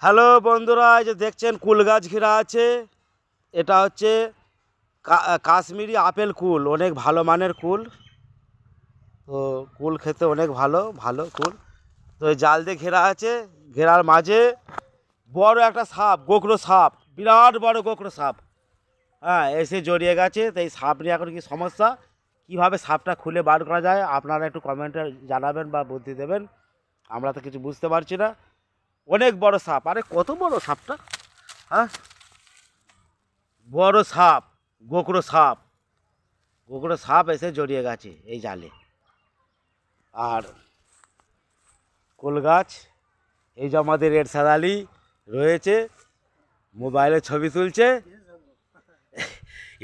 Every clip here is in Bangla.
হ্যালো বন্ধুরা, এই যে দেখছেন কুল গাছ ঘেরা আছে। এটা হচ্ছে কাশ্মীরি আপেল কুল, অনেক ভালো মানের কুল। তো কুল খেতে অনেক ভালো ভালো কুল। তো এই জাল দিয়ে ঘেরা আছে, ঘেরার মাঝে বড় একটা সাপ, গোকরো সাপ, বিরাট বড় গোকরো সাপ হ্যাঁ এসে জড়িয়ে গেছে। তো এই সাপ নিয়ে এখন কি সমস্যা, কীভাবে সাপটা খুলে বার করা যায় আপনারা একটু কমেন্টে জানাবেন বা বুদ্ধি দেবেন। আমরা তো কিছু বুঝতে পারছি না। অনেক বড় সাপ, আরে কত বড় সাপটা, হ্যাঁ বড় সাপ, গোকরো সাপ, গোকরো সাপ এসে জড়িয়ে গেছে এই জালে। আর কুল গাছ, এই যে আমাদের এরশাদ আলী রয়েছে, মোবাইলে ছবি তুলছে।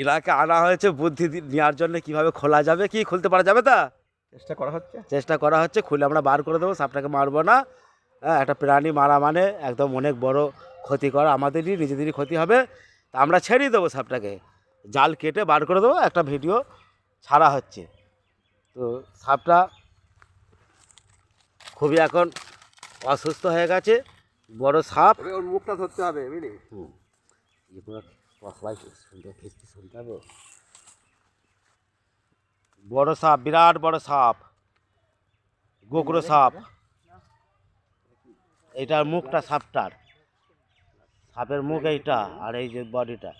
এনাকে আনা হয়েছে বুদ্ধি নেওয়ার জন্য কীভাবে খোলা যাবে, কি খুলতে পারা যাবে তা চেষ্টা করা হচ্ছে। খুলে আমরা বার করে দেবো, সাপটাকে মারবো না। হ্যাঁ, একটা প্রাণী মারা মানে একদম অনেক বড় ক্ষতি করা, আমাদেরই নিজেদেরই ক্ষতি হবে। তা আমরা ছেড়েই দেবো সাপটাকে, জাল কেটে বার করে দেবো, একটা ভিডিও ছাড়া হচ্ছে। তো সাপটা খুবই এখন অসুস্থ হয়ে গেছে, বড় সাপ। ওর মুখটা ধরতে হবে বুঝলি। শুনতে হবে, বড় সাপ, বিরাট বড় সাপ, গোকরো সাপ। এইটার মুখটা সাপটার, সাপের মুখ এইটা, আর এই যে বডিটা।